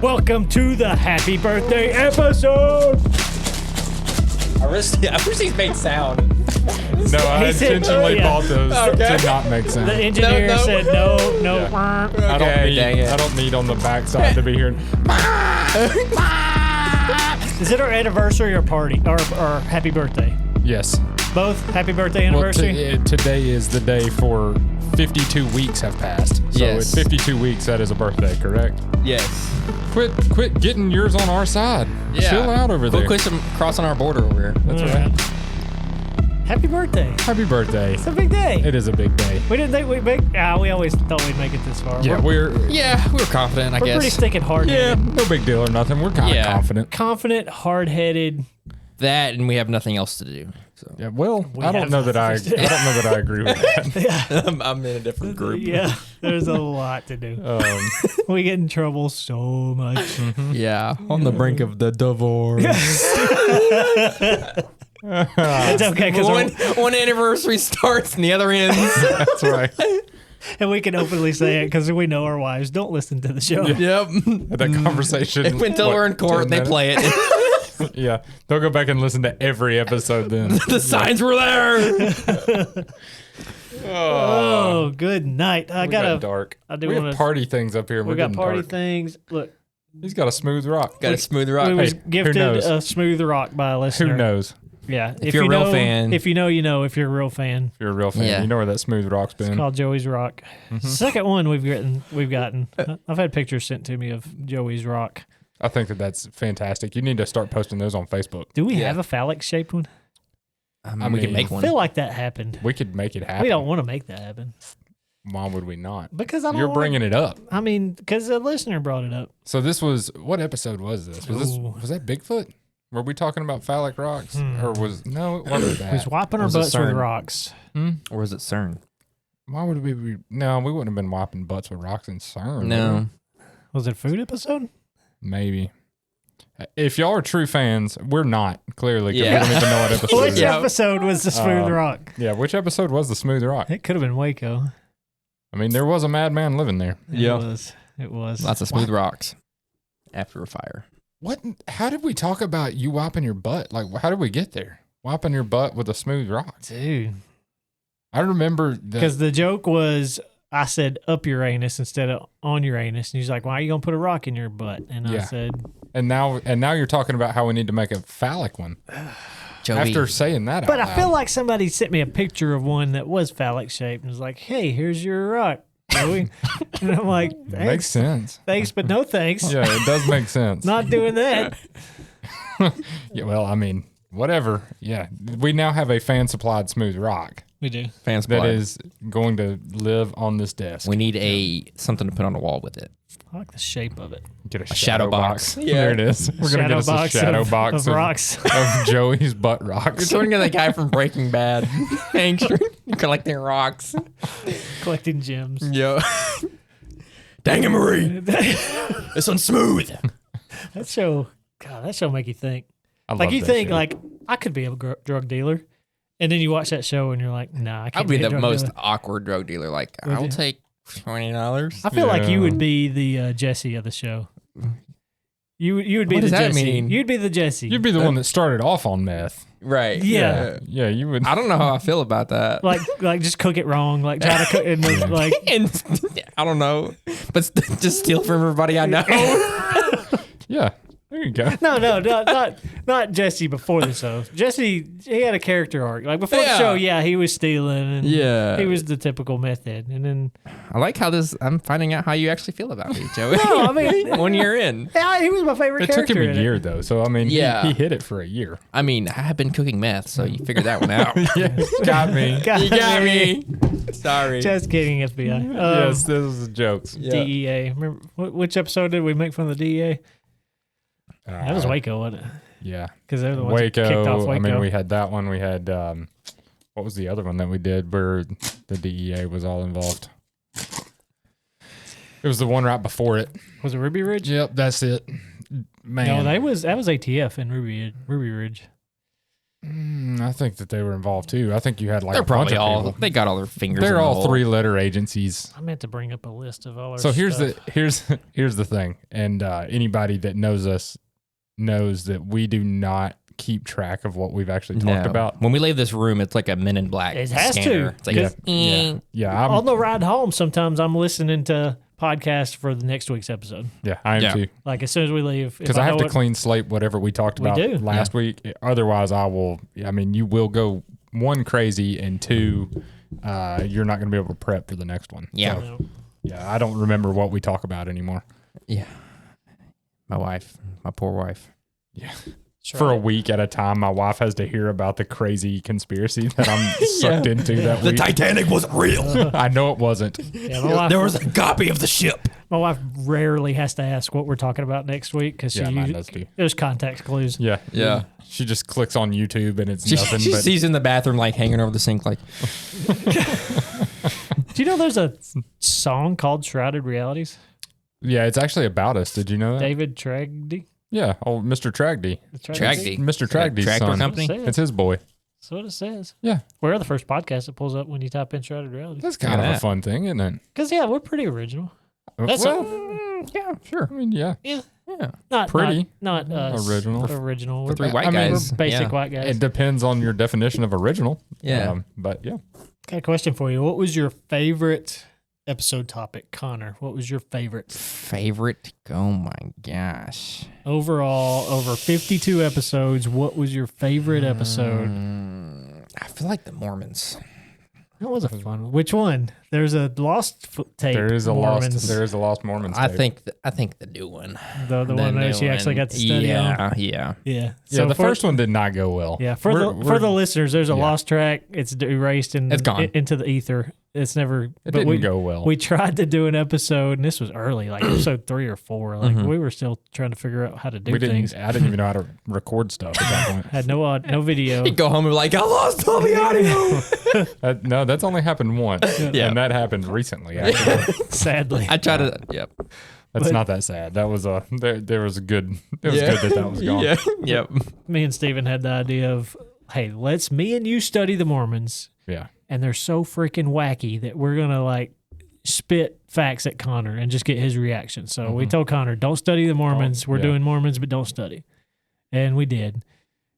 Welcome to the happy birthday episode. I wish these made sound. No, I intentionally bought those to not make sense. The engineer said no. Yeah. Okay, I don't need on the backside to be hearing. Is it our anniversary or party or happy birthday? Yes. Both happy birthday anniversary. Well, today is the day for 52 weeks have passed. So Yes. at 52 weeks, that is a birthday, correct? Yes. Quit getting yours on our side. Yeah. Chill out over there. Quit crossing our border over here. That's right. Happy birthday. Happy birthday. It's a big day. It is a big day. We didn't think we'd make. We always thought we'd make it this far. Yeah, we're confident, I we're guess. pretty stinking hard-headed. Yeah, no big deal or nothing. We're kind of confident. Confident, hard-headed. That, and we have nothing else to do. So. Yeah, well, We I don't know that I agree with that. I'm in a different group. Yeah, there's a lot to do. We get in trouble so much. Yeah, on the brink of the divorce. It's okay because one anniversary starts and the other ends. That's right. and we can openly say it because we know our wives don't listen to the show. Yep. That conversation. Until we're in court, they play it. Yeah, they'll go back and listen to every episode then. The signs were there. Oh, good night. I got dark. I do we wanna, have party things up here. We got party dark. things. Look, He's got a smooth rock. Got a smooth rock. we was Hey, gifted who knows? a smooth rock by a listener. Who knows? Yeah, If you're a real fan. If you know, you know. If you're a real fan, If you're a real fan, Yeah. you know where that smooth rock's it's been. called Joey's Rock. Second one we've gotten. I've had pictures sent to me of Joey's Rock. I think that's fantastic. You need to start posting those on Facebook. Do we Yeah. have a phallic shaped one? We can make I one. feel like that happened. We could make it happen. We don't want to make that happen Why would we not? because I don't. You're wanna- bringing it up. I mean, because a listener brought it up. So this was, what episode was this? Was that Bigfoot? Were we talking about phallic rocks? Or no, it wasn't that. He's wiping our Was it butts with CERN? rocks. Or was it CERN? Why would we be? No, we wouldn't have been wiping butts with rocks in CERN. No. Was it a food episode? Maybe. If y'all are true fans, we're not, clearly, because Yeah. we don't even know what episode it Which is. episode was the smooth rock? Yeah, which episode was the smooth rock? It could have been Waco. I mean, there was a madman living there. It was. Lots of smooth rocks after a fire. What? How did we talk about you wiping your butt? Like, how did we get there? Wiping your butt with a smooth rock. Dude. I remember Because the joke was, I said up your anus instead of on your anus. And he's like, why are you going to put a rock in your butt? And I Yeah. said, and now you're talking about how we need to make a phallic one. Joey. After saying that, but out I feel loud. like somebody sent me a picture of one that was phallic shaped and was like, hey, here's your rock, Joey. And I'm like, It makes thanks, sense. thanks, but no thanks. Yeah, it does make sense. Not doing that. Yeah, well, I mean, whatever. Yeah, we now have a fan supplied smooth rock We do. Fans that play. is going to live on this desk. We need something to put on the wall with it. I like the shape of it. Get a shadow box. Yeah, there it is. We're gonna get us a shadow box of rocks. of Joey's butt rocks. You're turning into the guy from Breaking Bad. Hank collecting rocks. Collecting gems. Yo. Dang it, Marie. This one's smooth. That show make you think. I Like love you that think, shit. like, I could be a drug dealer. And then you watch that show and you're like, nah, I can't I'd be a the drug most dealer. awkward drug dealer. Like, Would I'll you? take $20. I feel like you Yeah. would be the Jesse of the show. You would be What the does that Jesse. mean? You'd be the Jesse. You'd be the one that started off on meth. Right. Yeah. Yeah, you would. I don't know how I feel about that. like just cook it wrong. Like try to cook it and like And I don't know. But just steal from everybody I know. Yeah, there you go. no, not Jesse before the show. Jesse, he had a character arc. Like before the Yeah. show, yeah, he was stealing and Yeah. he was the typical meth head. And then I like how I'm finding out how you actually feel about me, Joey. No, I mean 1 year in. yeah, he was my favorite It took character. him a in it. year though, so I mean, Yeah. he hit it for a year. I mean, I have been cooking meth, so you figured that one out. Yeah, got me. God, You got me. Sorry. Just kidding, FBI. Yes, this is jokes. Yeah. DEA. Remember which episode did we make from the DEA? That was Waco, wasn't it? Yeah, Because they're the ones that kicked off Waco. Waco. I mean, we had that one. We had what was the other one that we did where the DEA was all involved? It was the one right before it. Was it Ruby Ridge? Yep, that's it. Man, No, that was ATF in Ruby Ridge. I think that they were involved too. I think you had like They're a bunch probably of all. people. They got all their fingers. They're in the all hole. 3-letter agencies. I meant to bring up a list of all our So here's stuff. here's the thing, and anybody that knows us knows that we do not keep track of what we've actually talked about. When we leave this room, it's like a Men in Black. It has scanner. to. It's like, Yeah. On the ride home, sometimes I'm listening to podcasts for the next week's episode. Yeah, I am Yeah. too. Like as soon as we leave, Because I have to clean slate whatever we talked about do. last week. Otherwise, I will. I mean, you will go 1 crazy and 2, you're not going to be able to prep for the next one. Yeah. So, yeah. I don't remember what we talk about anymore. Yeah. My poor wife. Yeah. For a week at a time, my wife has to hear about the crazy conspiracy that I'm sucked into that The week. Titanic wasn't real. I know it wasn't. Yeah, my wife, There was a copy of the ship. my wife rarely has to ask what we're talking about next week because Yeah, mine does too. there's context clues. Yeah. Yeah. She just clicks on YouTube and it's She nothing but sees in the bathroom, like hanging over the sink, like, Do you know there's a song called Shrouded Realities? yeah, it's actually about us. Did you know that? David Tragedy? Yeah, old Mr. Tragedy. Tragedy. Mr. Tragdy's Tractor son. company? It's his boy. That's what it says. Yeah. We're the first podcast that pulls up when you type in Shrouded Realities. That's kind Look at of a that. fun thing, isn't it? Because, yeah, we're pretty original. That's well, yeah, sure. I mean, yeah. Yeah. Yeah. Not Pretty. Not Original. Original. For 3 We're, white I mean, guys. we're basic Yeah. white guys. It depends on your definition of original. Yeah. But yeah. Got a question for you. What was your favorite episode topic, Connor? What was your favorite? Favorite? Oh my gosh. Overall, over 52 episodes, what was your favorite episode? I feel like the Mormons. That was a fun one. Which one? There's a lost tape. There is a Mormons. lost Mormons. I tape. think the new one. The one new that she actually got to study on. Yeah. Yeah. Yeah, the for- first one did not go well. Yeah, for We're- the listeners, there's a yeah. lost track. It's erased and It's gone. into the ether. It's never. It but didn't we go well. We tried to do an episode, and this was early, like episode 3 or 4. Like we were still trying to figure out how to do things. I didn't even know how to record stuff at that point. Had no video. He'd go home and be like, I lost all the audio. No, that's only happened once. Yeah. And that happened recently, actually. Sadly, I tried to, yep. That's not that sad. That was there was a good, it was good that was gone. Yeah. Yep. me and Steven had the idea of, hey, let's me and you study the Mormons, Yeah. and they're so freaking wacky that we're gonna like spit facts at Connor and just get his reaction. So we told Connor, don't study the Mormons. We're yeah. doing Mormons, but don't study. And we did.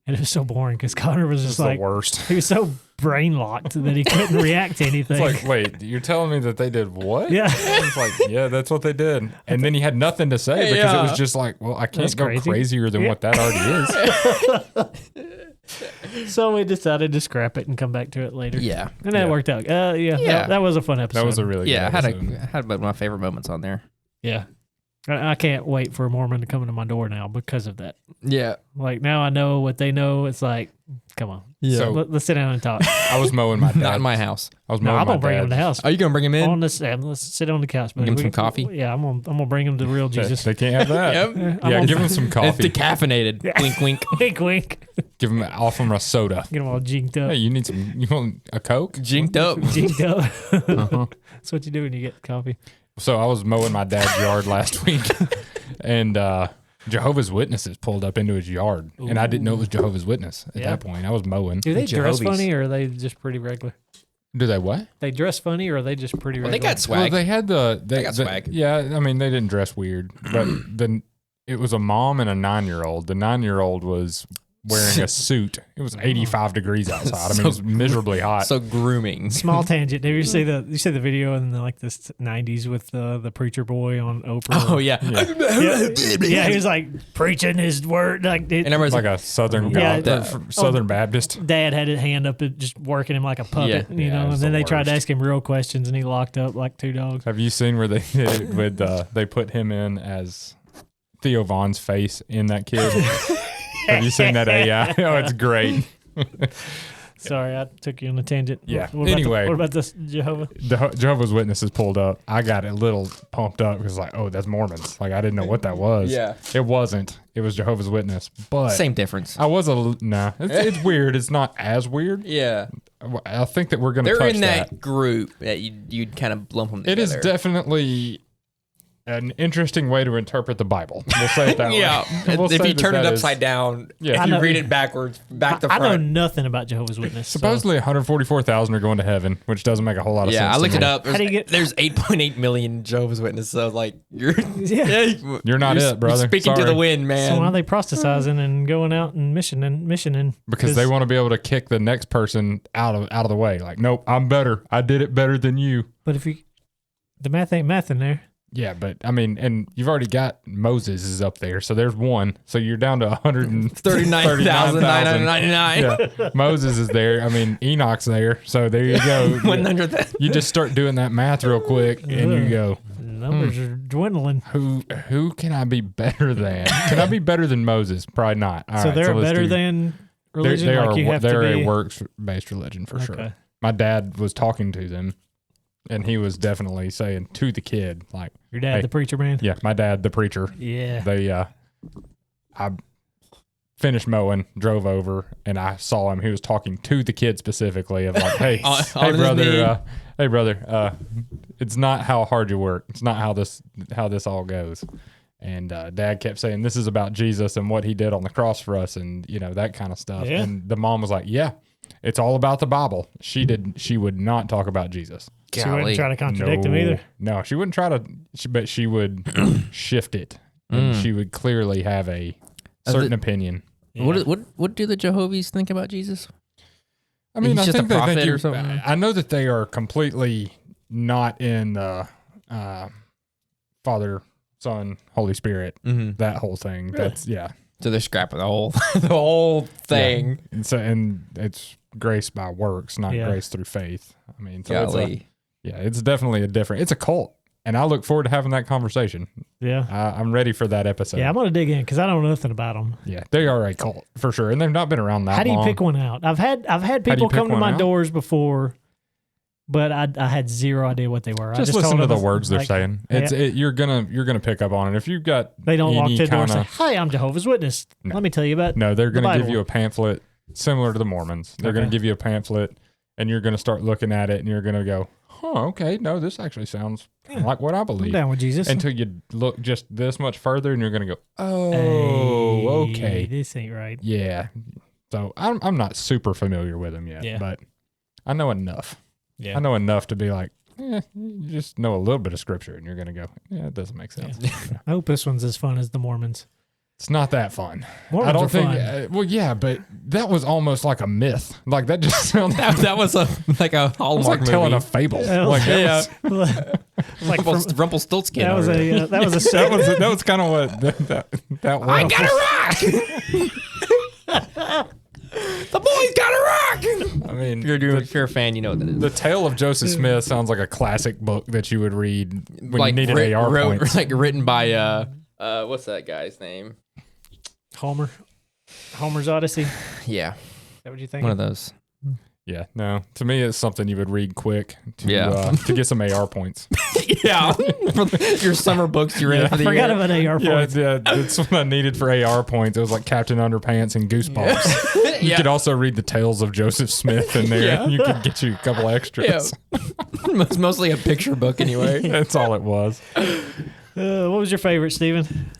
And it was so boring because Connor was It's just the like, worst. he was so brain locked that he couldn't react to anything. It's like, wait, you're telling me that they did what? Yeah. It's like, yeah, that's what they did. And then he had nothing to say because it was just like, well, I can't That's go crazy. crazier than what that already is. So we decided to scrap it and come back to it later. Yeah. And that Yeah. worked out. Yeah. That was a fun episode. That was a really Yeah. I good had episode. I had one of my favorite moments on there. Yeah. I can't wait for a Mormon to come into my door now because of that. Yeah. Like now I know what they know. It's like, come on. So Let's sit down and talk. I was mowing my dad. Not in my house. I was No, mowing I'm my gonna bring him to the dad's. house. Are you going to bring him in? On this, let's sit on the couch. Buddy. Give him some coffee? Yeah, I'm gonna bring him to the real Jesus. They can't have that. Yep. I'm Yeah, gonna- give him some It's coffee. decaffeinated. Wink, wink. Wink, wink. Give him off from a soda. Get him all jinked up. Hey, you want a Coke? Jinked up. Jinked up. Uh-huh. That's what you do when you get coffee. So I was mowing my dad's yard last week, and Jehovah's Witnesses pulled up into his yard, and I didn't know it was Jehovah's Witness at Yeah. that point. I was mowing. Do they dress Jehovah's. funny or are they just pretty regular? Do they what? They dress funny or are they just pretty Well, regular? they got swag. Well, they had they got swag. Yeah, I mean they didn't dress weird, but then it was a mom and a 9-year-old. The 9-year-old was wearing a suit. It was 85 degrees outside. I mean, it was miserably hot. So grooming. Small tangent. Did you see the video in the, like the 90s with the preacher boy on Oprah? Oh, yeah. Yeah, he was like preaching his word. Like And everybody's like like, a Southern Yeah, Southern Baptist. Dad had his hand up, just working him like a puppet, Yeah. you Yeah, it know. And was then the they tried to worst. ask him real questions, and he locked up like 2 dogs. Have you seen where they did it with they put him in as Theo Vaughn's face in that kid? Have you seen that AI? Oh, it's great. Sorry, I took you on a tangent. Yeah. What about Anyway. what about this Jehovah? The Jehovah's Witnesses pulled up. I got a little pumped up because like, oh, that's Mormons. Like I didn't know what that was. Yeah. It wasn't. It was Jehovah's Witness. But same difference. I was nah. It's weird. It's not as weird. Yeah. I think that we're gonna They're touch in that group that you'd kind of lump them together. It is definitely an interesting way to interpret the Bible. We'll say it that Yeah. way. We'll If say you turn it that upside is- down, Yeah. if you know- read it backwards, back to I know front. nothing about Jehovah's Witness. so- Supposedly 144,000 are going to heaven, which doesn't make a whole lot of sense. Yeah, I to looked me. it up. How do you get- There's 8.8 million Jehovah's Witnesses. So like you're You're not it, brother. You're speaking to Sorry. the wind, man. So why are they prostituting and going out and missioning? Because they want to be able to kick the next person out of the way. Like, nope, I'm better. I did it better than you. But if the math ain't math in there. Yeah, but I mean, and you've already got Moses is up there, so there's one. So you're down to 39,999. Yeah, Moses is there. I mean, Enoch's there. So there you go. 100. You just start doing that math real quick, and you go, The numbers are dwindling. who can I be better than? Can I be better than Moses? Probably not. All So right, they're let's better do- than religion. They like are. you have They're to be. a works-based religion for sure. Okay. My dad was talking to them, and he was definitely saying to the kid, like, Your dad, Hey. the preacher man. "Yeah, my dad, the preacher." Yeah. They, I finished mowing, drove over, and I saw him. He was talking to the kid specifically of like, "Hey, On hey his brother, knee. hey brother, it's not how hard you work. It's not how this all goes." And Dad kept saying, "This is about Jesus and what he did on the cross for us," and that kind of stuff. Yeah. And the mom was like, "Yeah, it's all about the Bible." She would not talk about Jesus. She wouldn't try to contradict him No. either. No, she wouldn't try to, but she would shift it. And she would clearly have a certain opinion. Yeah. What do the Jehovah's think about Jesus? I mean, He's I just think a they prophet think or something? I know that they are completely not in the Father, Son, Holy Spirit. Mm-hmm. That whole thing. That's So they're scrapping the whole thing. Yeah. And it's grace by works, not Yeah. grace through faith. I mean, so Golly. it's definitely it's a cult, and I look forward to having that conversation. Yeah. I'm ready for that episode. Yeah, I'm gonna dig in because I don't know nothing about them. Yeah, they are a cult for sure, and they've not been around that How do you long. pick one out? I've had do you people pick come to one my out? doors before, but I had zero idea what they were. I Just told listen to them, the words they're like, saying. You're gonna pick up on it. If you've got They don't walk any to the door and say, kinda- "Hi, I'm Jehovah's Witness. No. Let me tell you about." No, they're the gonna give Bible." you a pamphlet similar to the Mormons. They're gonna Okay. give you a pamphlet, and you're gonna start looking at it, and you're gonna go, "Huh, okay, no, this actually sounds like what I I'm believe." down with Jesus. Until you look just this much further, and you're gonna go, "Oh, Hey, okay, this ain't right. yeah." So I'm not super familiar with them yet, Yeah. but I know enough. Yeah. I know enough to be like, you just know a little bit of scripture, and you're gonna go, "Yeah, it doesn't make sense." I hope this one's as fun as the Mormons. It's not that fun. Mormons I don't are think. fun. Well, yeah, but that was almost like a myth. Like that just sounds That was like a it's Hallmark like movie. telling a fable. That was- Like that was, like from, Rumpelstiltskin. that was over there. that was a that was kind of what that was. I got a rock. The boy's got a rock. I mean, If you're a fan, you know what that is. the Tale of Joseph Smith sounds like a classic book that you would read when you needed writ- AR wrote- points. like written by what's that guy's name? Homer's Odyssey. Is Yeah, that what you think? one of those. Yeah, no. To me, it's something you would read quick to to get some AR points. Yeah, your summer books you're in for I the forgot year. about AR points. Yeah, that's what I needed for AR points. It was like Captain Underpants and Goosebumps. You could also read the Tales of Joseph Smith in there. Yeah. You could get you a couple extras. It's mostly a picture book anyway. That's all it was. What was your favorite, Steven?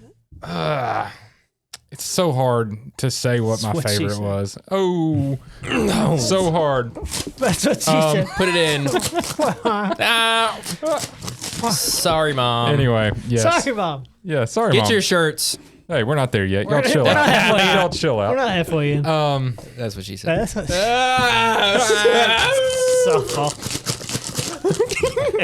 It's so hard to say what my That's what she favorite said. was. Oh, no. So hard. That's what she said. Put it in. Ah. Sorry, Mom. Anyway, yes. Sorry, Mom. Yeah, sorry, Get Mom. your shirts. Hey, we're not there yet. Y'all We're chill not out. halfway Y'all out. chill We're out. not halfway in. That's what she said. Softball.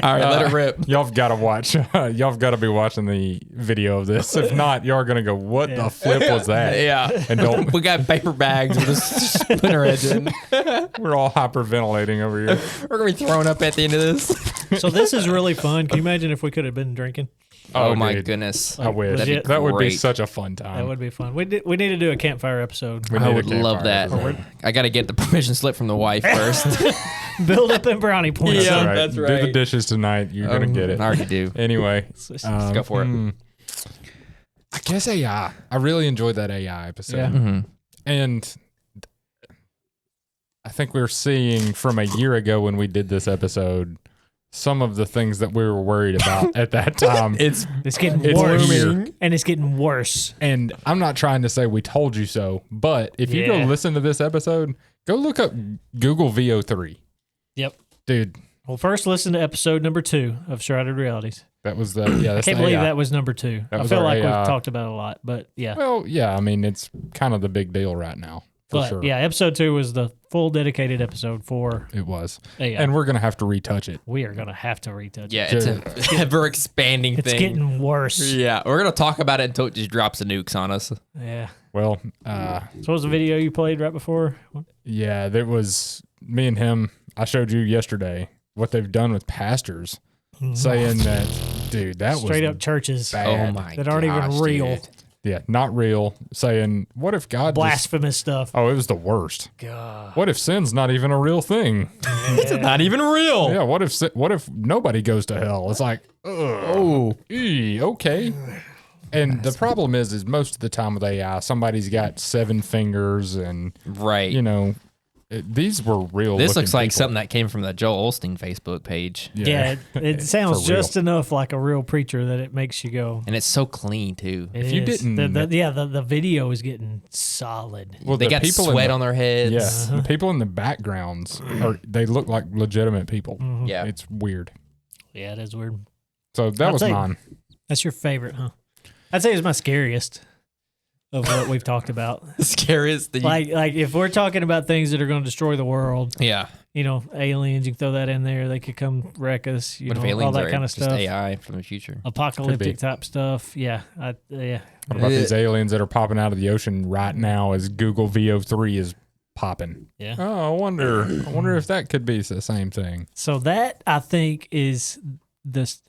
All right, let it rip. Y'all have got to watch. Y'all have got to be watching the video of this. If not, y'all are gonna go, "What the flip was that?" Yeah. And don't. We got paper bags with just spin our heads in. We're all hyperventilating over here. We're going to be throwing up at the end of this. So this is really fun. Can you imagine if we could have been drinking? Oh, my dude. goodness. I wish Legit. that would be Great. such a fun time. That would be fun. We need to do a campfire episode. We I need a would love campfire that. episode. I got to get the permission slip from the wife first. Build up them brownie points. Yeah. son. That's Do the right. dishes tonight. You're gonna get it. I already do. Anyway, Let's go for it. I guess AI. I really enjoyed that AI episode. Yeah. Mm-hmm. And I think we're seeing from a year ago when we did this episode some of the things that we were worried about at that time. It's getting It's worse. here. And it's getting worse. And I'm not trying to say we told you so, but if you go Yeah. listen to this episode, go look up Google VO3. Yep. Dude, Well, first listen to episode number 2 of Shrouded Realities. that was the, yeah, I that's can't the believe AI. that was number 2. That I was feel our like AI. we've talked about it a lot, but yeah. Well, yeah, I mean, it's kind of the big deal right now, for But sure. yeah, episode 2 was the full dedicated episode for It was. AI. And we're going to have to retouch it. we are going to have to retouch it. yeah, it's a ever expanding It's thing. getting worse. Yeah, we're gonna talk about it until it just drops the nukes on us. Yeah. Well, So what was the video you played right before? yeah, there was me and him. I showed you yesterday what they've done with pastors saying that, dude, that Straight was up churches bad. Oh my that aren't even real. dude. Yeah, not real. Saying, what if God just, Blasphemous stuff. oh, it was the worst. God. What if sin's not even a real thing? It's not even real. Yeah, what if nobody goes to hell? It's like, oh, okay. And the problem is most of the time with AI, somebody's got 7 fingers and, Right. you know, these were real. This looks looking like people. something that came from the Joel Osteen Facebook page. Yeah, it sounds For real. just enough like a real preacher that it makes you go. And it's so clean too. It If you is. didn't- the video is getting solid. Well, They the got people in sweat the- on their heads. Yeah, the people in the backgrounds they look like legitimate people. Yeah. It's weird. Yeah, it is weird. So that I'd was say- mine. That's your favorite, huh? I'd say it's my scariest of what we've talked about. The scariest thing. Like if we're talking about things that are going to destroy the world, Yeah. you know, aliens, you can throw that in there. They could come wreck us, you What if know, all aliens that are kind of just stuff. AI from the future? Apocalyptic type stuff. Yeah. Yeah. What about these aliens that are popping out of the ocean right now as Google VO3 is popping? Yeah. Oh, I wonder if that could be the same thing. So that I think is this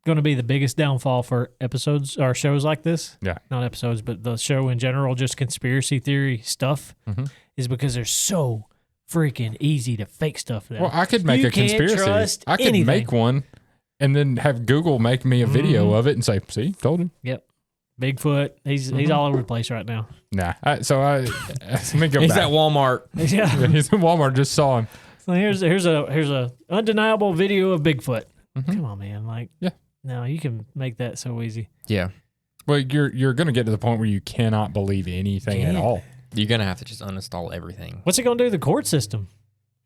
going to be the biggest downfall for episodes or shows like this. Yeah. Not episodes, but the show in general, just conspiracy theory stuff, Mhm. is because they're so freaking easy to fake stuff now. Well, I could make You a can't conspiracy. trust I could anything. make one and then have Google make me a video of it and say, "See, told you." Yep. Bigfoot, he's all over the place right now. Nah. Let me go He's back. at Walmart. Yeah. Yeah, he's in Walmart. Just saw him. So here's a undeniable video of Bigfoot. Come on, man. Like, Yeah. no, you can make that so easy. Yeah. Well, you're going to get to the point where you cannot believe anything at Yeah. all. You're going to have to just uninstall everything. What's it going to do to the court system?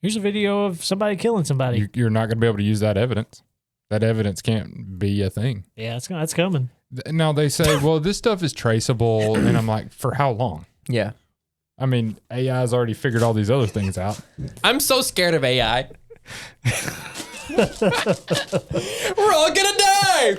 Here's a video of somebody killing somebody. You're not going to be able to use that evidence. That evidence can't be a thing. Yeah, that's coming. Now they say, well, this stuff is traceable. And I'm like, for how long? Yeah. I mean, AI's already figured all these other things out. I'm so scared of AI. We're all gonna die.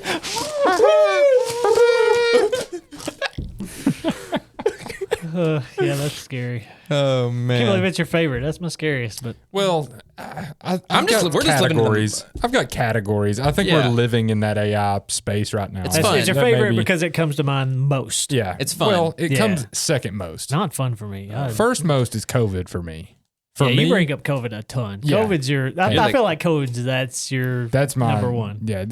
Yeah, that's scary. Oh Can't believe man. it's your favorite. That's my scariest. But Well, we're just living in the- categories. I've got categories. I think Yeah. we're living in that AI space right now. It's it's, fun. it's your That may favorite be- because it comes to mind most. yeah, It's fun. Well, it Yeah. comes second most. Not fun for me. First most is COVID for me. For yeah, me, you bring up COVID a ton. Yeah. COVID's your. I like- feel like COVID's that's your. that's my number one. Yeah,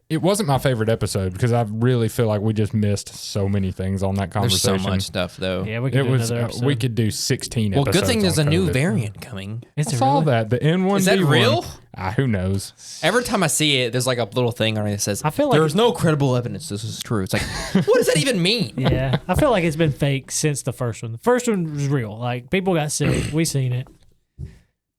it wasn't my favorite episode because I really feel like we just missed so many things on that There's conversation. so much stuff though. Yeah, we could It do was another episode. we could do 16 Well, episodes. good thing there's a on new COVID. variant coming. Is I it saw really? that the N1. Is that real? Who knows? Every time I see it, there's like a little thing on it that says, I feel like there's no credible evidence this is true. It's like, what does that even mean? Yeah, I feel like it's been fake since the first one. The first one was real. Like people got sick. We seen it.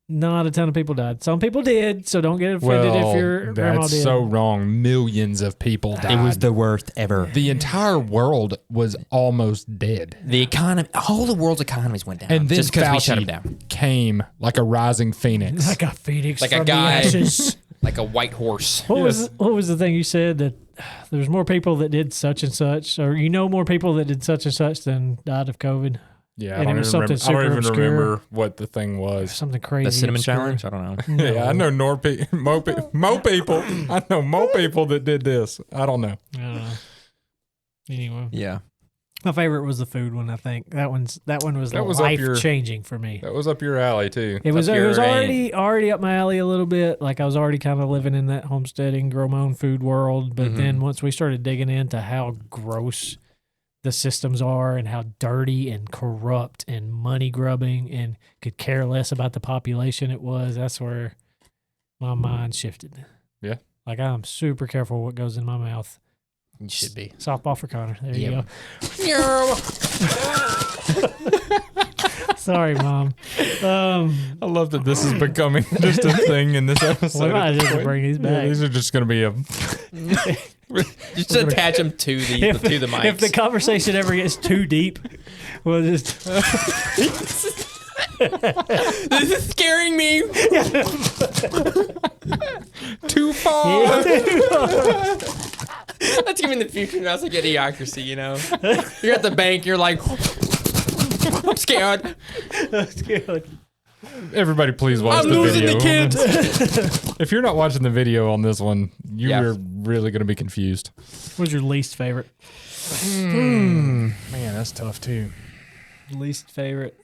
Not a ton of people died. Some people did, so don't get offended if your grandma that's did. so wrong. Millions of people died. the worst ever. The entire world was almost dead. The economy, all the world's economies went down. And then just because we shut Fauci them down. came like a rising phoenix. like a phoenix, Like a from guy. The ashes. Like a white horse. What was the thing you said that there's more people that did such and such, or more people that did such and such than died of COVID? Yeah, And it was something I don't super even obscure. remember what the thing was. Something crazy. The cinnamon obscure. challenge? I don't know. Yeah, I know more people. I know more people that did this. I don't know. I don't know. Anyway, Yeah. my favorite was the food one. I think that one was That was up life your- changing for me. That was up your alley too. It was up your already up my alley a little bit. Like I was already kind of living in that homesteading, grow my own food world. But then once we started digging into how gross the systems are and how dirty and corrupt and money grubbing and could care less about the population it was, that's where my mind shifted. Yeah. Like I'm super careful what goes in my mouth. You should be. Softball for Connor. There you Yep. go. Sorry, Mom. I love that this is becoming just a thing in this episode. We might as well bring these Yeah, back. these are just going to be a. Just attach them to the mics. If the conversation ever gets too deep, we'll just. This is scaring me. Too far. That's giving the future. That's like idiocracy, you know? You're at the bank, you're like, I'm scared. That's good. Everybody, please watch I'm the losing video. the kids. If you're not watching the video on this one, you Yeah. are really going to be confused. What's your least favorite? Man, that's tough too. Least favorite.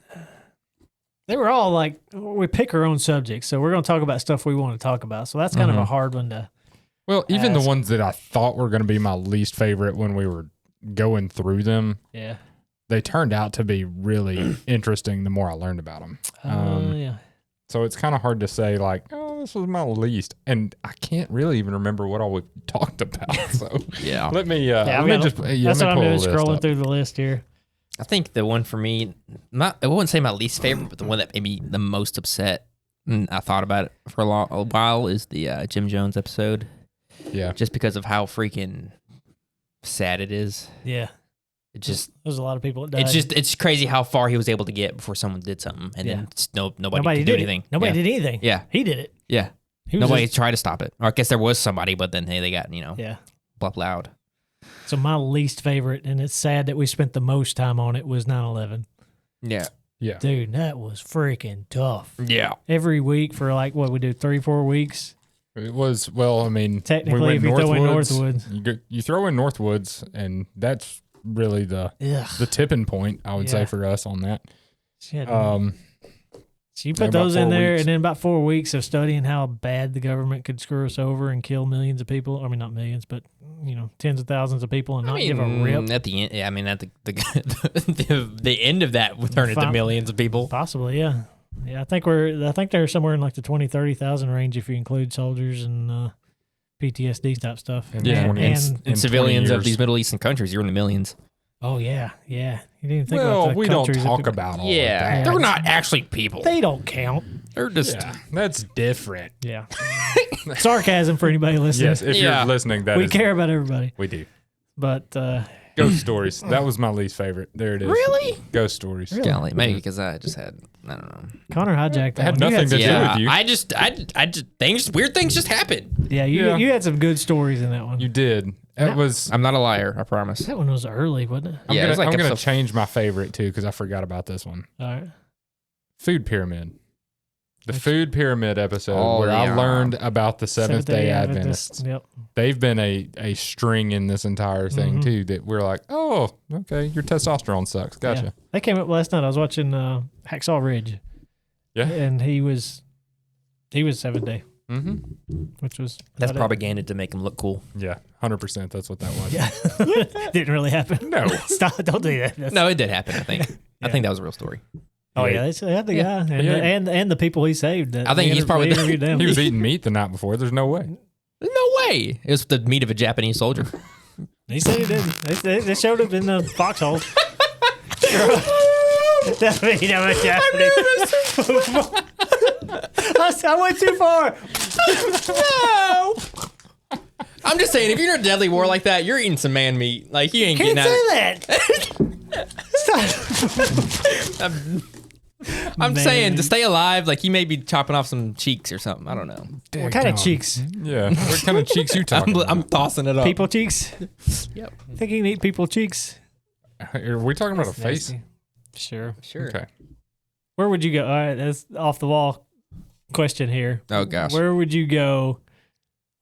They were all like, we pick our own subjects, so we're going to talk about stuff we want to talk about. So that's kind of a hard one to. Well, even Ask. the ones that I thought were going to be my least favorite when we were going through them, Yeah. they turned out to be really interesting the more I learned about them. Yeah. So it's kind of hard to say like, oh, this was my least. And I can't really even remember what all we talked about. So Yeah. let me, Yeah, let I've me got- just, that's let what me I'm pull a doing, list scrolling up. through the list here. I think the one for me, I wouldn't say my least favorite, but the one that made me the most upset, and I thought about it for a while, is the Jim Jones episode. Yeah. Just because of how freaking sad it is. Yeah. It just, There's a lot of people that died. it's crazy how far he was able to get before someone did something, and then nobody could did do it. anything. Nobody yeah. did anything. Yeah. He did it. Yeah. He was Nobody just- tried to stop it. Or I guess there was somebody, but then they got, yeah. bluff loud. So my least favorite, and it's sad that we spent the most time on it, was 9/11. Yeah. Yeah. Dude, that was freaking tough. Yeah. Every week for like what we do 3-4 weeks. It was, well, I mean, Technically, we went if you throw in Northwoods. Northwoods. You throw in Northwoods, and that's really the Ugh. tipping point, I would say, Yeah. for us on that. Shit. So you yeah, put about those in 4 there, weeks. and then about 4 weeks of studying how bad the government could screw us over and kill millions of people. I mean, not millions, but tens of thousands of people, and not give a rip. At the end, at the end of that would turn into Fine. millions of people. Possibly, yeah. Yeah, I think they're somewhere in like the 20,000-30,000 range if you include soldiers and PTSD type stuff. And Yeah, 20 and in 20 civilians of years. these Middle Eastern countries, you're in the millions. Oh yeah. You didn't think Well, about the we don't countries that talk people- about all Yeah, of that. they're not actually people. They don't count. They're just Yeah, that's different. Yeah. Sarcasm for anybody listening. Yes, if Yeah. you're listening, that we is- care about everybody. We do. But Ghost stories. That was my least favorite. There it is. Really? Ghost stories. Really? golly, maybe because I just had, I don't know. Connor hijacked that. Had one. You nothing to do Yeah, with you. I just weird things just happen. Yeah, Yeah. you had some good stories in that one. You did. It was. I'm not a liar, I promise. That one was early, wasn't it? I'm Yeah, it gonna, was like I'm gonna episode- change my favorite too because I forgot about this one. All right. Food pyramid. The food pyramid episode Oh, where I yeah. learned about the Seventh Day Adventists. Yep. They've been a string in this entire thing Mhm. too. That we're like, oh, okay, your testosterone sucks. Gotcha. Yeah. They came up last night. I was watching Hacksaw Ridge. Yeah. And he was 7 day, Mm-hmm. which was That's about it. propaganda to make them look cool. Yeah, 100%. That's what that was. Yeah. Didn't really happen. No. Stop. Don't do that. That's- No, it did happen, I think. I Yeah. think that was a real story. Oh yeah, they had the guy and, Yeah. and the people he saved. I think he's probably they interviewed them. He was eating meat the night before. There's no way. No way. It was the meat of a Japanese soldier. He said he did. They showed him in the foxhole. That mean I'm a Japanese. I went too far. No. I'm just saying, if you're in a deadly war like that, you're eating some man meat. Like, you ain't Can't getting say that. that. Stop. I'm Man saying, to meat. stay alive, like, you may be chopping off some cheeks or something. I don't know. What kind of cheeks? Yeah. What kind of cheeks you talking I'm about? tossing it up. People cheeks? Yep. Think you can eat people cheeks? Are we talking about a face? Nasty. Sure. Sure. Okay. Where would you go? All right, that's off the wall question here. Oh, gosh. Where would you go?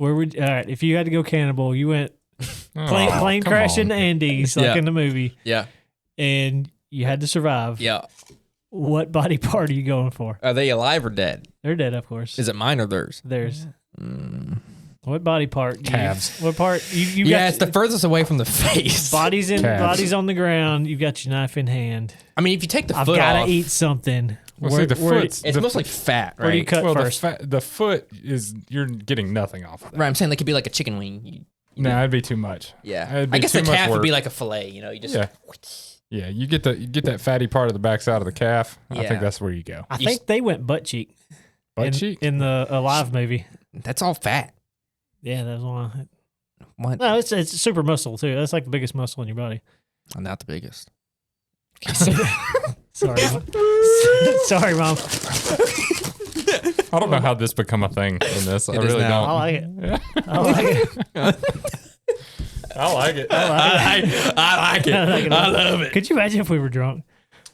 All right, if you had to go cannibal, you went plane Oh, come crashing to on. Andes like Yeah. in the movie, Yeah. and you had to survive. Yeah. What body part are you going for? Are they alive or dead? They're dead, of course. Is it mine or theirs? Theirs. What body part? Calves. What part? You Yeah, got it's the furthest away from the face. bodies Calves. bodies on the ground. You got your knife in hand. I mean, if you take the I've foot got off, to eat something. Well, see, the foot's it's mostly fat, right? Where do you cut well, first? the foot is you're getting nothing off of that. Right, I'm saying they could be like a chicken wing. No, that'd be too much. Yeah, It'd be I guess the too much calf would be work. like a fillet. You know, you just Yeah, you get that fatty part of the backside of the calf. I Yeah. think that's where you go. I think they went butt cheek. Butt cheek. in the Alive movie. that's all fat. Yeah, that's one. What? No, it's super muscle too. That's like the biggest muscle in your body. I'm not the biggest. Sorry, Mom. Sorry, Mom. I don't know how this become a thing in this. I It is really now. I like it. don't. I like it. I like it. I like it. I love it. Could you imagine if we were drunk?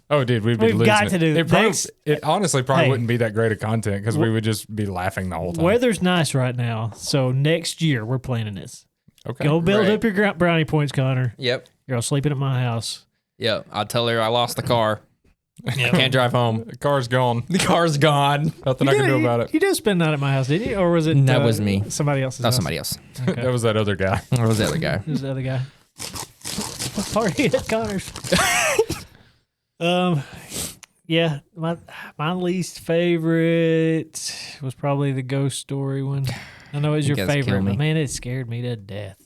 Oh, dude, we'd be We've losing got it. to do it. Probably, next- it honestly probably Hey. wouldn't be that great of content because we would just be laughing the whole time. Weather's nice right now, so next year we're planning this. Okay. Go build Right. up your brownie points, Connor. Yep. You're all sleeping at my house. Yep. I'll tell her I lost the car. Can't drive home. The car's gone. The car's gone. Nothing I can do about it. You did spend the night at my house, didn't you? Or was it? That was me. Somebody else's. That was house? somebody else. Okay. That was that other guy. Or was the other guy? Who's the other guy? What party at Connor's? Yeah, my least favorite was probably the ghost story one. I know it was You your guys kill favorite, me. but man, it scared me to death.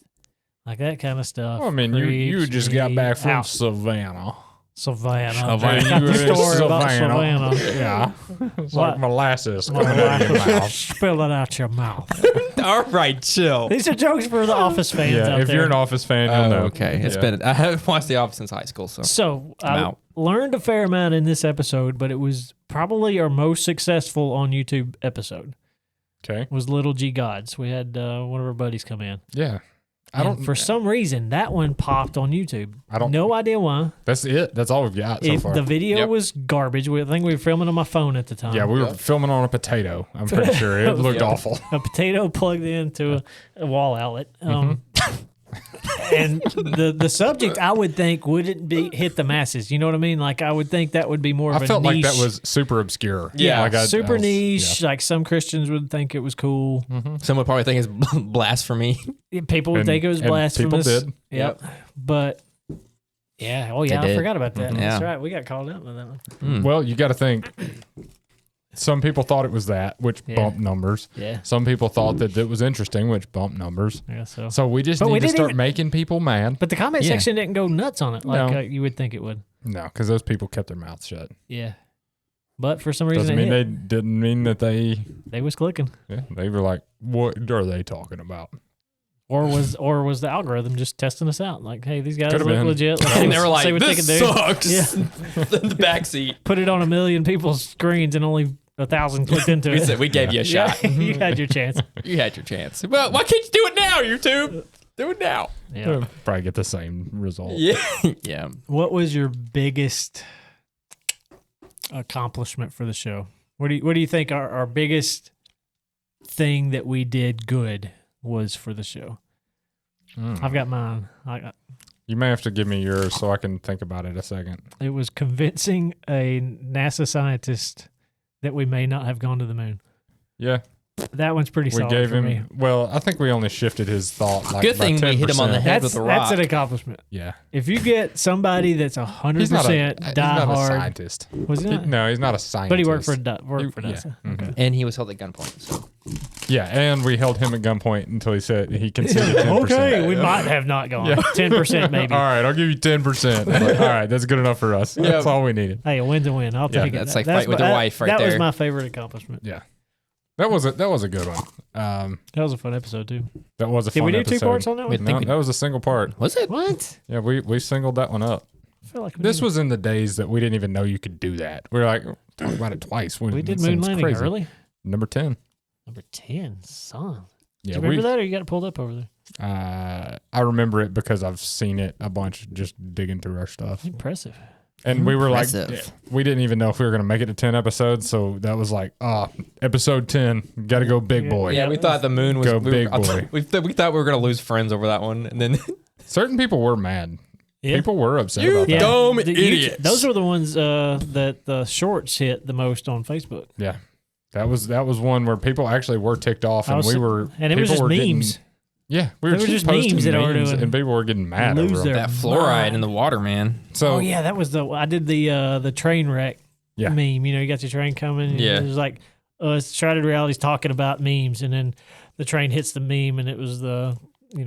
Like that kind of stuff. Well, I mean, you creeps just got me back from out. Savannah. Savannah. Savannah. Got You the were in story about Savannah. Savannah. Yeah. It's What? like molasses coming out of your mouth. Spill it out your mouth. All right, chill. These are jokes for the Office fans Yeah, out if there. you're an Office fan, you'll know. okay. It's Yeah. been. I haven't watched The Office since high school, so So I'm I out. learned a fair amount in this episode, but it was probably our most successful on YouTube episode. Okay. Was Little G Gods. We had one of our buddies come in. Yeah. I And don't. for some reason, that one popped on YouTube. I don't- No idea why. That's it. That's all we've got so If far. the video Yep. was garbage, I think we were filming on my phone at the time. Yeah, we were filming on a potato. I'm pretty sure it looked Yep. awful. A potato plugged into a wall outlet. Mm-hmm. And the subject I would think wouldn't be hit the masses. You know what I mean? Like I would think that would be more of I a felt like niche. that was super obscure. Yeah, like super was- niche. Like some Christians would think it was cool. some would probably think it's blasphemy. People would And- think it was and blasphemous. people did. Yep. But yeah. Oh yeah, They I did. forgot about that. Mhm. That's Yeah. right. We got called out with that one. Yeah. Well, you got to think. Some people thought it was that, which Yeah. bumped numbers. Yeah. Some people thought that it was interesting, which bumped numbers. Yeah. So. So we just But we need to didn't start even- making people mad. But the comment Yeah. section didn't go nuts on it like No. you would think it would. No, because those people kept their mouths shut. Yeah. But for some reason, Doesn't it mean hit. they didn't mean that they. They was clicking. Yeah, they were like, "What are they talking about?" Or was the algorithm just testing us out? Like, hey, these guys Could've look been. legit. Let's And they were see like, what they "This can do." sucks." Yeah. The back seat. Put it on 1 million people's screens and only 1,000 clicked into We it. said we gave you a Yeah, shot. you had your chance. You had your chance. Well, why can't you do it now, YouTube? Do it now. Yeah. Probably get the same result. Yeah. Yeah. What was your biggest accomplishment for the show? What do you think our biggest thing that we did good was for the show? I've got mine. You may have to give me yours so I can think about it a second. It was convincing a NASA scientist that we may not have gone to the moon. Yeah, That one's pretty we solid gave for him. me. Well, I think we only shifted his thought. Like Good by thing we hit him on the 10%. head with a rock. That's an accomplishment. Yeah, If you get somebody that's 100% he's not a diehard, scientist. was he not? No, he's not a scientist. But he worked for Yeah. NASA. Mhm. And he was held at gunpoint. So Yeah, and we held him at gunpoint until he said he considered 10%. Okay, we might have not gone. Yeah. 10% maybe. All right, I'll give you 10%. I'm like, all right, that's good enough for us. That's all we needed. Hey, a win's a win. I'll Yeah, take it. that's like fighting with my- your wife right That was there. my favorite accomplishment. Yeah, that was a good one. That was a fun episode too. That was a Did fun we do episode. 2 parts on that one? No, that was a single part. was it? What? Yeah, we singled that one up. I feel like we This did, was in the days that we didn't even know you could do that. We were like, talk about it twice. we did That moon seems landing crazy. early. Number 10. Number 10, son. Yeah, Do you remember that, or you got it pulled up over there? I remember it because I've seen it a bunch just digging through our stuff. Impressive. And we were like, Impressive. we didn't even know if we were going to make it to 10 episodes. So that was like, episode 10, got to go big boy. Yeah, we thought the moon was. Go we big were, boy. we thought we were gonna lose friends over that one, and then Certain people were mad. Yeah. People were upset You about that. dumb The idiots. those were the ones that the shorts hit the most on Facebook. Yeah. That was one where people actually were ticked off, and it was just memes. Yeah, we They were were just just posting memes that are memes, doing and people were getting mad lose over their them. That fluoride mind. in the water, man. So Oh yeah, that was I did the train wreck Yeah. meme. You know, you got your train coming. And Yeah. it was like it's Shrouded Realities talking about memes, and then the train hits the meme, and it was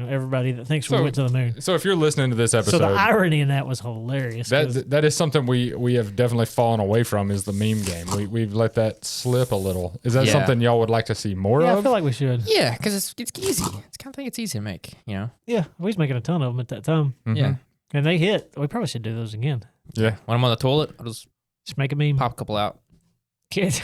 everybody that thinks we So- went to the moon. So if you're listening to this So episode, the irony in that was hilarious. 'cause that is something we have definitely fallen away from is the meme game. We've let that slip a little. Is that Yeah. something y'all would like to see more yeah, of? I feel like we should. Yeah, because it's easy. It's kind of think it's easy to make. Yeah, we was making a ton of them at that time, Mhm. Yeah. and they hit. We probably should do those again. Yeah. When I'm on the toilet, I'll just Just make a meme. pop a couple out. Kid.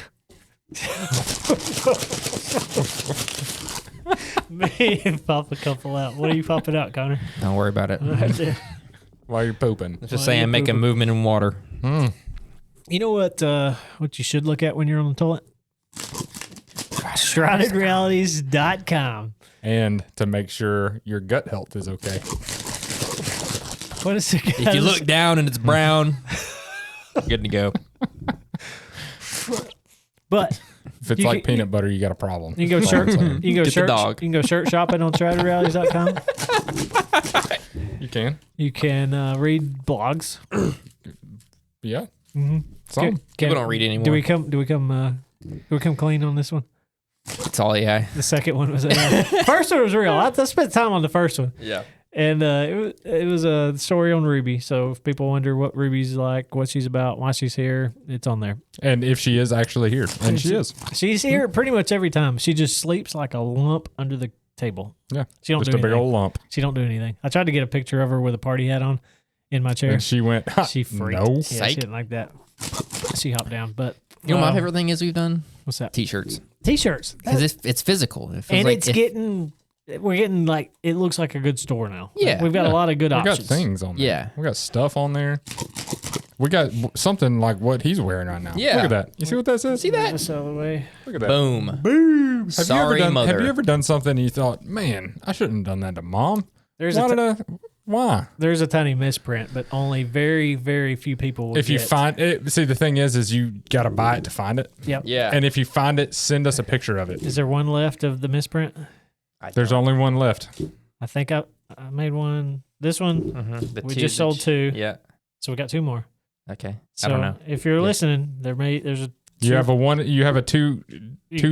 Me pop a couple out. What are you popping out, Connor? Don't worry about it. While you're pooping. Let's just Why say you I'm making pooping? movement in water. Mm. You know what you should look at when you're on the toilet? ShroudedRealities.com. And to make sure your gut health is okay. What is it? If you look down and it's brown, good to go. But If it's You like can- peanut butter, you got a problem. you can go That's all shirt. I'm saying. You can go Get the shirt. dog. You can go shirt shopping on ShroudedRealities.com. You can. You can read blogs. Yeah. Mm-hmm. Some. People don't read anymore. Do we come clean on this one? It's all AI. The second one was first one was real. I spent time on the first one. Yeah. And it was a story on Ruby. So if people wonder what Ruby's like, what she's about, why she's here, it's on there. And if she is actually here, and she is. She's here pretty much every time. She just sleeps like a lump under the table. Yeah. She don't Just do a big anything. old lump. She don't do anything. I tried to get a picture of her with a party hat on in my chair. And she went, "Ha, She freaked. no. Yeah, Psych. she didn't like that. She hopped down. But You know what my favorite thing is we've done? what's that? T-shirts. T-shirts. Because it's physical. It feels And like it's we're getting like, it looks like a good store now. Yeah. Like, we've got a lot of good We got options. things on there. Yeah. We got stuff on there. We got something like what he's wearing right now. Yeah. Look at that. You see what that says? See that? This other way. Look at that. Boom. Boom. Have Sorry, you ever done, mother. Have you ever done something and you thought, man, I shouldn't have done that to mom? Why? There's a tiny misprint, but only very, very few people will If you get. find it, see, the thing is you got to buy it to find it. Yep. Yeah. And if you find it, send us a picture of it. Is there one left of the misprint? There's only one left. I think I made one. This one, The we two just that sold two. Yeah. So we got two more. Okay. So I don't know. if you're listening, there's a You have a two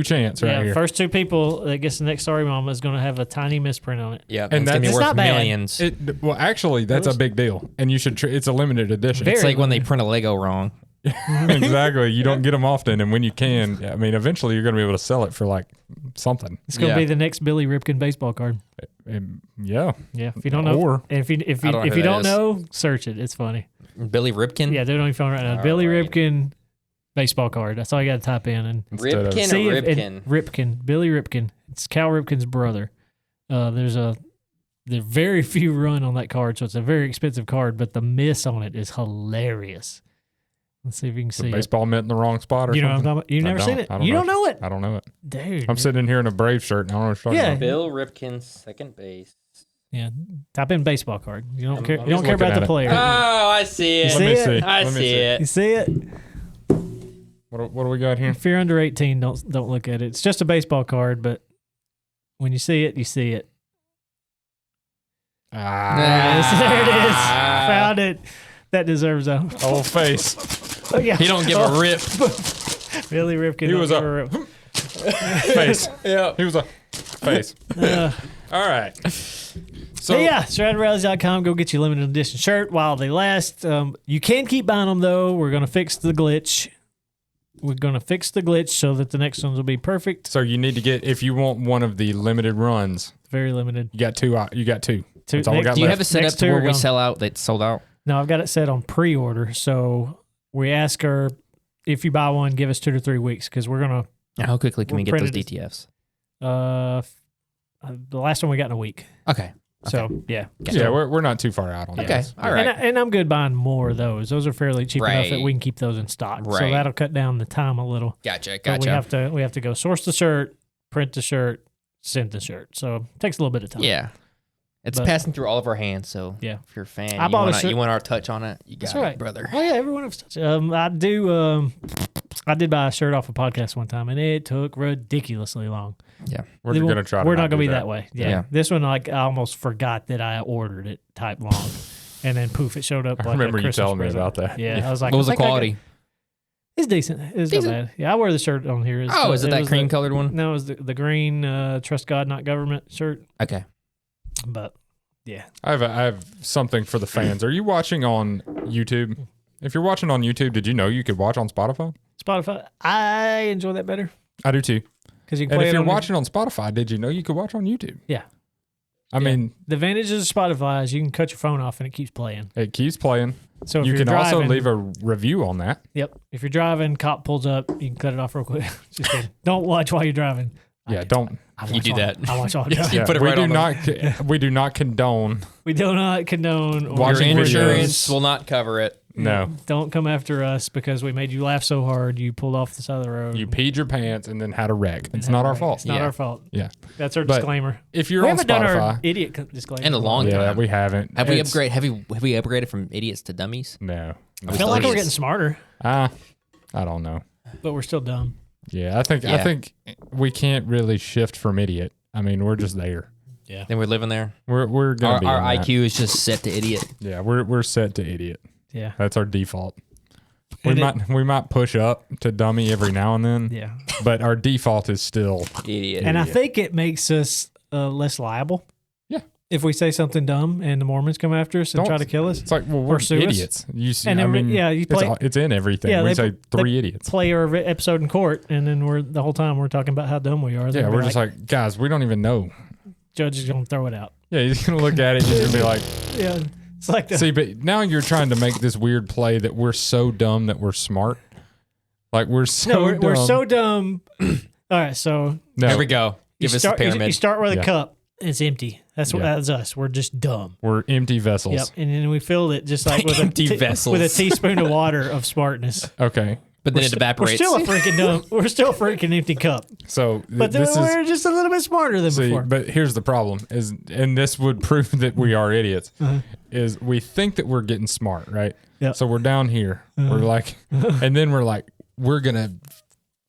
chance right here. First two people that gets the next Sorry Mama is going to have a tiny misprint on it. Yeah. And it's gonna be that's- worth It's not bad. millions. Well, actually, that's a big deal, and you should. It's a limited edition. Very It's like when they print a Lego wrong. Exactly. You don't get them often, and when you can, I mean, eventually you're going to be able to sell it for like something. It's going to Yeah. be the next Billy Ripken baseball card. Yeah. Yeah, if you don't know, Or- if you I don't know if who you that don't is. know, search it. It's funny. Billy Ripken. Yeah, they're on your phone right now. All Billy right. Ripken baseball card. That's all you got to type in and Instead of- Ripken see or if Ripken? Ripken, Billy Ripken. It's Cal Ripken's brother. There very few run on that card, so it's a very expensive card. But the miss on it is hilarious. Let's see if you can The see it. baseball mitt in the wrong spot or You know what I'm something. talking about? You've I never don't. seen it? I don't You know. don't know it, I don't know it. dude. I'm sitting in here in a Brave shirt, and I don't know what you're talking Yeah. about. Bill Ripken, second base. Yeah, type in baseball card. You don't care. I'm You don't just care about looking the at it. player. Oh, I see it. see Let me it? see. I Let me see it. You see it? What do we got here? If you're under 18, don't look at it. It's just a baseball card, but when you see it, you see it. Yes, there it is. Found it. That deserves a Old face. oh, yeah. He don't give a rip. Billy Ripken. He was don't a- give rip. Face. Yeah. He was a face. All right. So But yeah, ShroudedRealities.com. Go get your limited edition shirt while they last. You can keep buying them though. We're gonna fix the glitch. We're gonna fix the glitch so that the next ones will be perfect. So you need to get, if you want one of the limited runs, Very limited. you got two. You got two. Two- That's all we got Do you left. have it set Next up to two where are we gone. sell out? That's sold out. No, I've got it set on pre-order. So we ask her if you buy one, give us 2 to 3 weeks because we're gonna. How quickly can we get those printed it. DTFs? The last one we got in a week. Okay. So yeah. Yeah, we're not too far out on Okay. this. All right. And I'm good buying more of those. Those are fairly cheap enough that Right. we can keep those in stock. So Right. that'll cut down the time a little. Gotcha. But we have to go source the shirt, print the shirt, send the shirt. So it takes a little bit of time. Yeah. It's But- passing through all of our hands. So Yeah. if you're a fan, I you bought a want, shirt- you want our touch on it, you got That's it, right. brother. Oh yeah, everyone has touched it. I do. I did buy a shirt off a podcast one time, and it took ridiculously long. Yeah. We're going to try to We're not do going to be that way. Yeah. Yeah. This one, like, I almost forgot that I ordered it type long. And then poof, it showed up. I Like remember a you Christmas telling me present. about that. Yeah, I was like, What was I the think I quality? It's decent. It's not bad. Yeah, I wear the shirt on here. Oh, is it that was cream the- colored one? No, it was the green Trust God Not Government shirt. Okay. But yeah, I have something for the fans. Are you watching on YouTube? If you're watching on YouTube, did you know you could watch on Spotify? Spotify, I enjoy that better I do too. because you can And play if it you're on watching on Spotify, did you know you could watch on YouTube? Yeah. I mean, the advantages of Spotify is you can cut your phone off and it keeps playing. it keeps playing. So if You you're can also driving- leave a review on that. Yep. If you're driving, cop pulls up, you can cut it off real quick. Just kidding. Don't watch while you're driving. Yeah, don't. I You watch do all- that. I watch all Yeah. driving. You Yeah, put it we right do on not. We do not condone. We do not condone or Your Watching videos. insurance will not cover it. No, Don't come after us because we made you laugh so hard you pulled off the side of the road. you peed your pants and then had a wreck. It's not our fault. It's not Yeah. our fault. Yeah, That's our But disclaimer. if you're We on haven't done our Spotify, idiot disclaimer In a long yeah, time. we haven't. Have we It's- upgrade? Have we upgraded from idiots to dummies? No, I feel like we're getting smarter, I don't know. but we're still dumb. Yeah, I Yeah. think we can't really shift from idiot. I mean, we're just there. Then we're living there. We're gonna Our, be our in that. IQ is just set to idiot. Yeah, we're set to idiot. Yeah. That's our default. And We might push up to dummy every now and then, Yeah. but our default is still Idiot. And I think it makes us less liable. Yeah. If we say something dumb and the Mormons come after us and Don't- try to kill us, It's like, well, we're sue us. idiots. You see, And I then mean, yeah, you play- it's in everything. Yeah, we they- say three they idiots. play our episode in court, and then the whole time we're talking about how dumb we are. Yeah, we're just like, guys, we don't even know. judge is gonna throw it out. Yeah, he's gonna look at it and he's gonna be like, Yeah, it's like the, see, but now you're trying to make this weird play that we're so dumb that we're smart. Like we're so no, dumb. we're so dumb. All right, so No, Here we go. you Give us start, a you pyramid. start with a Yeah. cup. It's empty. That's what Yeah. that's us. We're just dumb. we're empty vessels. Yep, and then we filled it just like with Empty a vessels. with a teaspoon of water of smartness. Okay, but then it We're evaporates. still a freaking dumb. We're still a freaking empty cup. so But then this is we're just a little bit smarter than see, before. but here's the problem: is and this would prove that we are idiots. Is we think that we're getting smart, right? Yeah. So we're down here. We're like, and then we're like, we're gonna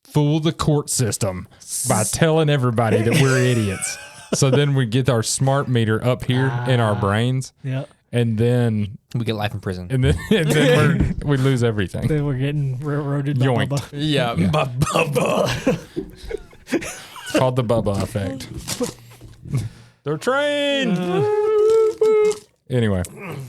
fool the court system by telling everybody that we're idiots. So then we get our smart meter up here in our brains, Yeah. and then We get life in prison. we lose everything. Then we're getting railroaded by Yoinked. Bubba. Yeah. It's called the Bubba effect. They're trained. Anyway,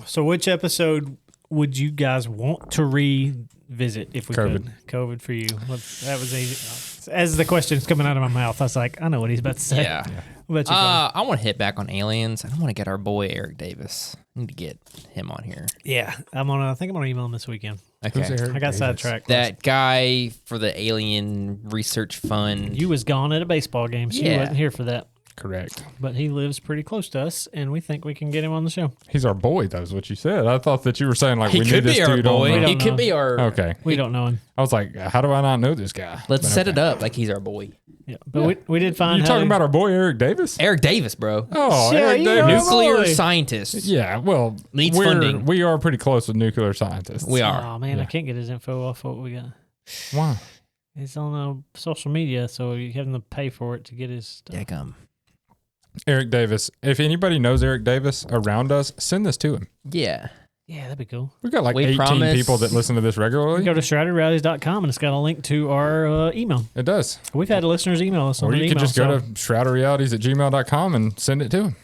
So, which episode would you guys want to revisit if we COVID. could? COVID for you. That was easy. As the question's coming out of my mouth, I was like, I know what he's about to say. Yeah. What about you, Colin? I want to hit back on aliens. I want to get our boy Eric Davis. I need to get him on here. Yeah, I think I'm gonna email him this weekend. Okay. Who's Eric I got Davis? sidetracked. That guy for the Alien Research Fund. You was gone at a baseball game, so you Yeah. wasn't here for that. correct. But he lives pretty close to us, and we think we can get him on the show. He's our boy. That was what you said. I thought that you were saying like He we could need this be our dude on. boy. We the- don't He could know. be our. Okay. We don't know him. I was like, how do I not know this guy? Let's But set okay. it up like he's our boy. Yeah, but we did find You talking about our boy Eric Davis? Eric Davis, bro. Oh, Yeah, Eric you Davis. know. Nuclear boy. scientist. Yeah, well, Needs funding. We are pretty close with nuclear scientists. We are. Oh man, Yeah. I can't get his info off what we got. Why? It's on social media, so you have to pay for it to get his stuff. Yeah, come. Eric Davis. If anybody knows Eric Davis around us, send this to him. Yeah. Yeah, that'd be cool. We've got like We 18 promise- people that listen to this regularly. Go to shroudedrealities.com and it's got a link to our email. It does. We've had listeners email us on Or an you email. can just go so- to shroudedrealities@gmail.com and send it to him.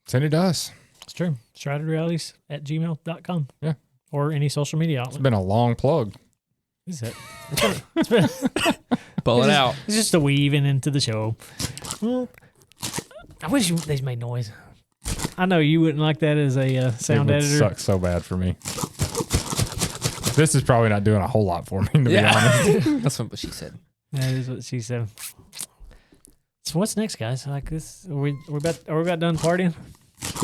Send it to us. It's true. shroudedrealities@gmail.com. Yeah. Or any social media It's outlet. been a long plug. Is it? It's been Pull it out. It's just a weaving into the show. Well, I wish they made noise. I know you wouldn't like that as a sound it would editor. suck so bad for me. This is probably not doing a whole lot for me, to be honest. That's what she said. That is what she said. So what's next, guys? Like this, are we about done partying?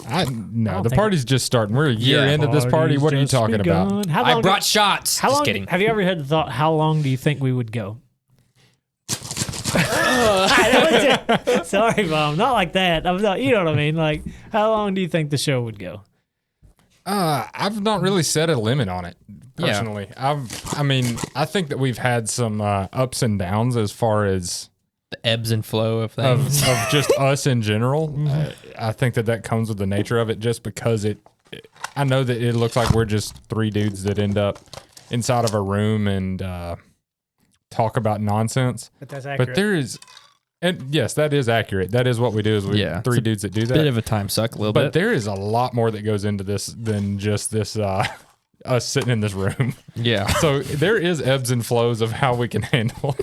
No, don't the think party's just starting. We're a year Yeah. into this party. Party's What are you just talking about? begun. How I long brought shots. How Just long? kidding. Have you ever had the thought? How long do you think we would go? Sorry, Mom. Not like that. I'm not. You know what I mean? Like, how long do you think the show would go? I've not really set a limit on it personally. I think that we've had some ups and downs as far as The ebbs and flow of of things. just us in general. I think that comes with the nature of it, just because I know that it looks like we're just three dudes that end up inside of a room and talk about nonsense. But that's accurate. But there is, and yes, that is accurate. That is what we do. Is we Yeah, three dudes that do that. Bit of a time suck, a little But bit. there is a lot more that goes into this than just this us sitting in this room. Yeah. So there is ebbs and flows of how we can handle.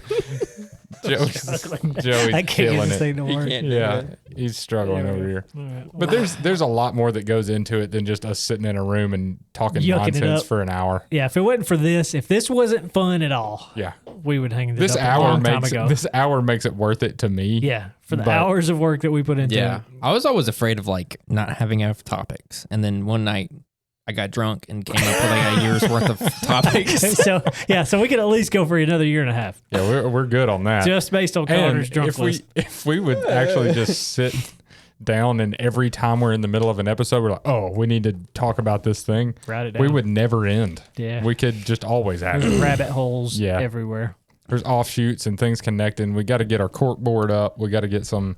Joey's I can't get killing this it. thing to work. Yeah, he's struggling over here. All right. But there's a lot more that goes into it than just us sitting in a room and talking Yucking it nonsense up. for an hour. Yeah, if it wasn't for this, if this wasn't fun at all, Yeah, we would hang this this up a hour long time makes ago. this hour makes it worth it to me. Yeah, for the But- hours of work that we put into Yeah. it. I was always afraid of like not having enough topics. And then one night I got drunk and came up with like a year's worth of topics. So we could at least go for another year and a half, Yeah, we're good on that. just based on And Connor's drunk list. if we would actually just sit down and every time we're in the middle of an episode, we're like, oh, we need to talk about this thing. Write it down. We would never end. Yeah. We could just always have There's it. rabbit holes Yeah. everywhere. There's offshoots and things connecting. We got to get our cork board up. We got to get some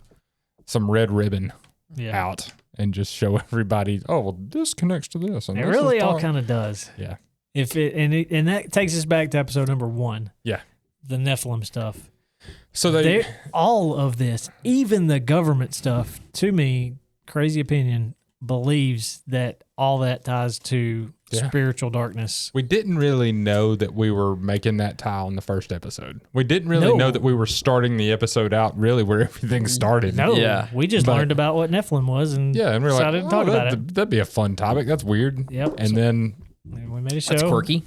red ribbon Yeah. out and just show everybody, oh, well, this connects to this. And It this really is all talk- kind of does. Yeah. And that takes us back to episode number 1. Yeah. The Nephilim stuff. So they All of this, even the government stuff, to me, crazy opinion, believes that all that ties to Yeah. spiritual darkness. we didn't really know that we were making that tie in the first episode. We didn't really No. know that we were starting the episode out really where everything started. No, Yeah. we just But- learned about what Nephilim was and Yeah, and we're like, decided to talk about it. that'd be a fun topic. That's weird. Yep. And then And we made a show. That's quirky.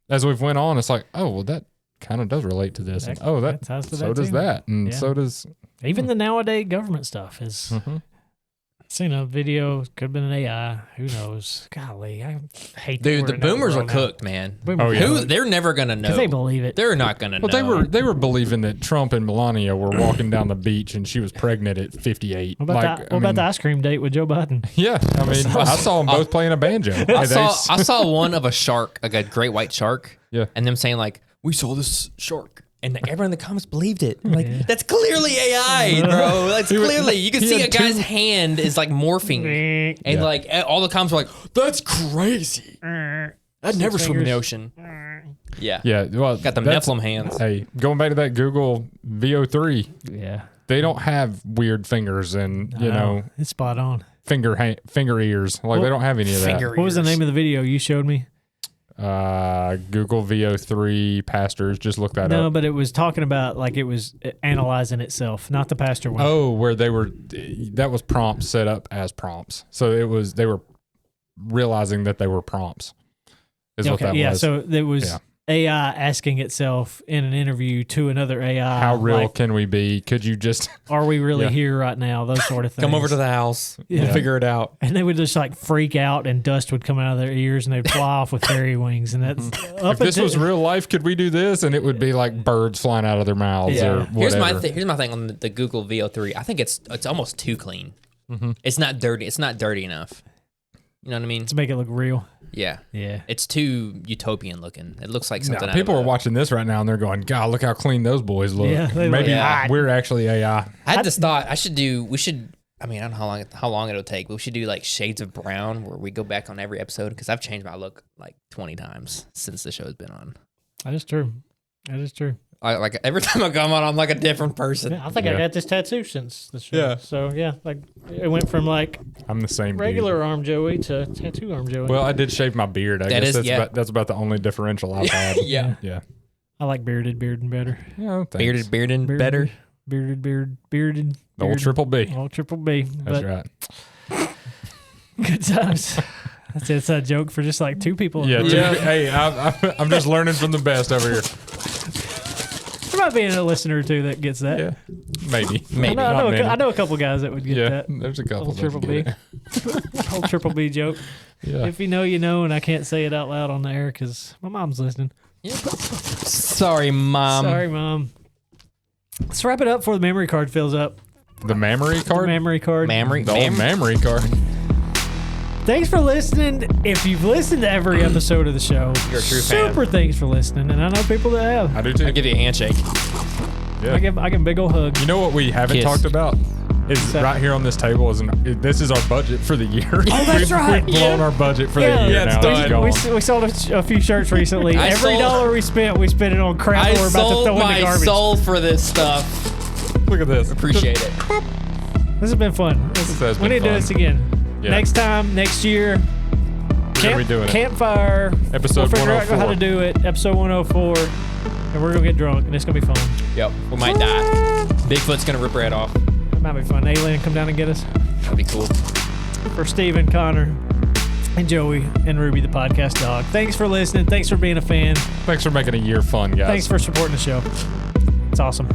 as we've went on, it's like, oh, well, that kind of does relate to this. And, That- that ties to so that does too. that. And Yeah. so does. Even the nowadays government stuff is. Mhm. Seen a video, could have been an AI. Who knows? Golly, I hate. that Dude, we're the in that boomers are world now. cooked, man. Boomers Oh, are yeah. cooked. They're never gonna know. Because they believe it. They're not gonna Well, know. they were believing that Trump and Melania were walking down the beach and she was pregnant at 58. What about, what about the ice cream date with Joe Biden? Yeah, I mean, I saw them both playing a banjo. I saw one of a shark, like a great white shark. Yeah. And them saying like, "We saw this shark," and everyone in the comments believed it. I'm like, that's clearly AI, bro. That's clearly you can he see a had guy's two- hand is like morphing, and Yeah. like all the comments were like, "That's crazy. I'd never swim in the ocean." Yeah. Yeah, well, Got them that's- Nephilim hands. Hey, going back to that Google VO3, Yeah, they don't have weird fingers and you know it's spot on. finger ears. Like they don't have any of that. Finger What was the ears. name of the video you showed me? Google VO3 pastors. Just look that No, up. but it was talking about like it was analyzing itself, not the pastor one. Oh, where that was prompts set up as prompts. So they were realizing that they were prompts. Is what that yeah. was. So there was Yeah. AI asking itself in an interview to another AI. How real like, can we be? Could you just are we really Yeah. here right now? Those sort of things. Come over to the house. Yeah. We'll figure it out. And they would just like freak out, and dust would come out of their ears, and they'd fly off with fairy wings. And that's if this was real life, could we do this? And it would be like birds flying out of their mouths Yeah. or whatever. Here's my thing on the Google VO3. I think it's almost too clean. It's not dirty. It's not dirty enough. You know what I mean? to make it look real. Yeah. Yeah. It's too utopian looking. It looks like Now, something. out people of are a- watching this right now and they're going, God, look how clean those boys look. Yeah, they Maybe look hot. we're actually AI. I had this thought. We should. I mean, I don't know how long it'll take, but we should do like Shades of Brown, where we go back on every episode because I've changed my look like 20 times since the show's been on. That is true. That is true. Like every time I come on, I'm like a different person. Yeah, I think I Yeah. got this tattoo since the show. Yeah. So yeah, like it went from like I'm the same regular arm Joey to tattoo arm Joey. dude. Well, I did shave my beard. I That guess is- that's, yeah. that's about the only differential I've had. Yeah. Yeah. I like bearded better. Yeah, thanks. Bearded, better. Bearded. The old triple B. Old triple B. That's But right. good times. That's it's a joke for just like two people. Yeah. Yeah. Hey, I'm just learning from the best over here. There might be a listener or two that gets that. Yeah. Maybe. Maybe. Not many. I know a couple guys that would get Yeah. that. There's a couple. Old that triple get B. it. Old triple B joke. Yeah. If you know, you know, and I can't say it out loud on the air because my mom's listening. Sorry, Mom. Sorry, Mom. Let's wrap it up before the memory card fills up. The memory card? The memory card. Memory. The old memory card. Thanks for listening. If you've listened to every episode of the show, You're a true fan. super thanks for listening. And I know people that have. I do too. I'll give you a handshake. Yeah. I give a big old hug. You know what we haven't Kiss. talked about? Is that? right here on this table this is our budget for the year. Oh, that's right. We've blown our budget for the year Yeah, it's now. done. It's gone. We sold a few shirts recently. I Every sold- dollar we spent it on crap I we're about to sold throw in the my garbage. soul for this stuff. Look at this. Appreciate it. This has been fun. This has we been need to do fun. this again. Yeah. Next time, next year. We're gonna be doing it. Campfire. Episode We'll figure out 104. how to do it. Episode 104. And we're going to get drunk, and it's going to be fun. Yep. We might die. Bigfoot's gonna rip her head off. It might be fun. Alien come down and get us. That'd be cool. For Steven, Connor, and Joey, and Ruby the podcast dog. Thanks for listening. Thanks for being a fan. Thanks for making a year fun, guys. Thanks for supporting the show. It's awesome.